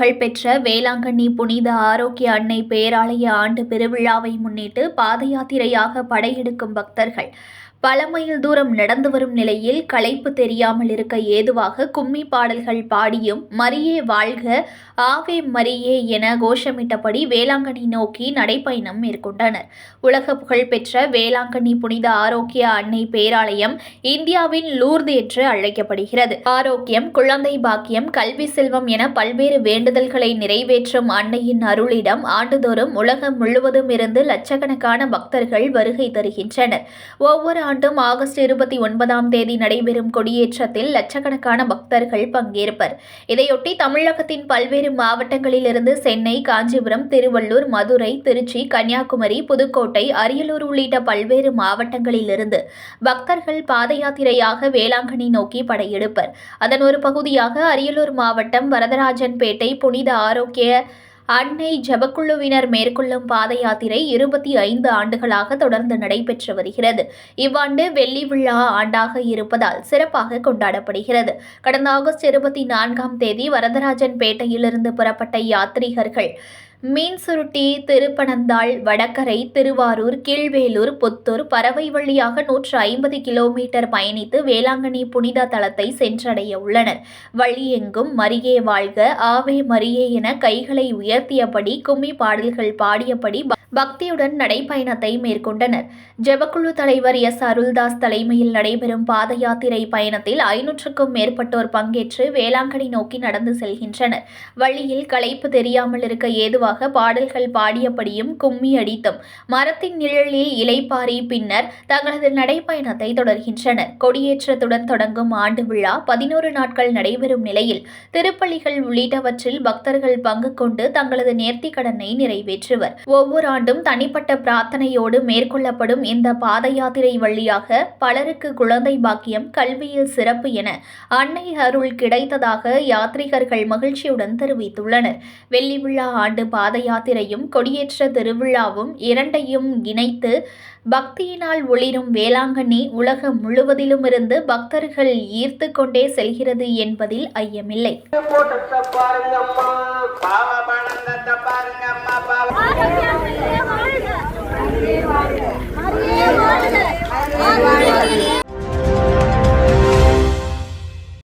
புகழ்பெற்ற வேளாங்கண்ணி புனித ஆரோக்கிய அன்னை பேராலய ஆண்டு பெருவிழாவை முன்னிட்டு பாதயாத்திரையாக படையெடுக்கும் பக்தர்கள் பல மைல் தூரம் நடந்து வரும் நிலையில் களைப்பு தெரியாமல் இருக்க ஏதுவாக கும்மி பாடல்கள் பாடியும் மரியே வாழ்க ஆவே மரியே என கோஷமிட்டபடி வேளாங்கண்ணி நோக்கி நடைப்பயணம் மேற்கொண்டனர். உலக புகழ்பெற்ற வேளாங்கண்ணி புனித ஆரோக்கிய அன்னை பேராலயம் இந்தியாவின் லூர்து என்று அழைக்கப்படுகிறது. ஆரோக்கியம், குழந்தை பாக்கியம், கல்வி செல்வம் என பல்வேறு வேண்டுதல்களை நிறைவேற்றும் அன்னையின் அருளிடம் ஆண்டுதோறும் உலகம் முழுவதும் இருந்து லட்சக்கணக்கான பக்தர்கள் வருகை தருகின்றனர். ஒவ்வொரு ஆண்டும் ஆகஸ்ட் 29 நடைபெறும் கொடியேற்றத்தில் லட்சக்கணக்கான பக்தர்கள் பங்கேற்பர். இதையொட்டி தமிழகத்தின் பல்வேறு மாவட்டங்களிலிருந்து சென்னை, காஞ்சிபுரம், திருவள்ளூர், மதுரை, திருச்சி, கன்னியாகுமரி, புதுக்கோட்டை, அரியலூர் உள்ளிட்ட பல்வேறு மாவட்டங்களிலிருந்து பக்தர்கள் பாதயாத்திரையாக வேளாங்கண்ணி நோக்கி படையெடுப்பர். அதன் ஒரு பகுதியாக அரியலூர் மாவட்டம் வரதராஜன்பேட்டை புனித ஆரோக்கிய அன்னை ஜெபக்குழுவினர் மேற்கொள்ளும் பாதயாத்திரை 25 ஆண்டுகளாக தொடர்ந்து நடைபெற்று வருகிறது. இவ்வாண்டு வெள்ளி விழா ஆண்டாக இருப்பதால் சிறப்பாக கொண்டாடப்படுகிறது. கடந்த ஆகஸ்ட் 24 வரதராஜன்பேட்டையிலிருந்து புறப்பட்ட யாத்ரீகர்கள் மீன்சுருட்டி, திருப்பனந்தாள், வடகரை, திருவாரூர், கீழ்வேலூர், புத்தூர், பறவை வழியாக 150 கிலோமீட்டர் பயணித்து வேளாங்கண்ணி புனித தலத்தை சென்றடைய உள்ளனர். வழியெங்கும் மரியே வாழ்க, ஆவே மரியே என கைகளை உயர்த்தியபடி கும்மி பாடல்கள் பாடியபடி பக்தியுடன் நடைப்பயணத்தை மேற்கொண்டனர். ஜெபக்குழு தலைவர் எஸ். அருள்தாஸ் தலைமையில் நடைபெறும் பாத யாத்திரை பயணத்தில் 500க்கும் மேற்பட்டோர் பங்கேற்று வேளாங்கண்ணி நோக்கி நடந்து செல்கின்றனர். வழியில் களைப்பு தெரியாமல் இருக்க ஏதுவாக பாடல்கள் பாடியபடியும் கும்மி அடித்தும் மரத்தின் நிழலில் இலைப்பாரி பின்னர் தங்களது நடைப்பயணத்தை தொடர்கின்றனர். கொடியேற்றத்துடன் தொடங்கும் ஆண்டு விழா 11 நாட்கள் நடைபெறும் நிலையில் திருப்பலிகள் உள்ளிட்டவற்றில் பக்தர்கள் பங்கு கொண்டு தங்களது நேர்த்திக் கடனை நிறைவேற்றுவர். ஒவ்வொரு ஆண்டும் தனிப்பட்ட பிரார்த்தனையோடு மேற்கொள்ளப்படும் இந்த பாத யாத்திரை வழியாக பலருக்கு குழந்தை பாக்கியம், கல்வியில் சிறப்பு என அன்னை அருள் கிடைத்ததாக யாத்ரீகர்கள் மகிழ்ச்சியுடன் தெரிவித்துள்ளனர். வெள்ளி விழா ஆண்டு பாத யாத்திரையும் கொடியேற்ற திருவிழாவும் இரண்டையும் இணைத்து பக்தியினால் ஒளிரும் வேளாங்கண்ணி உலகம் முழுவதிலும் இருந்து பக்தர்கள் ஈர்த்து கொண்டே செல்கிறது என்பதில் ஐயமில்லை. மரியே வாழ்க, மரியே வாழ்க, மரியே வாழ்க.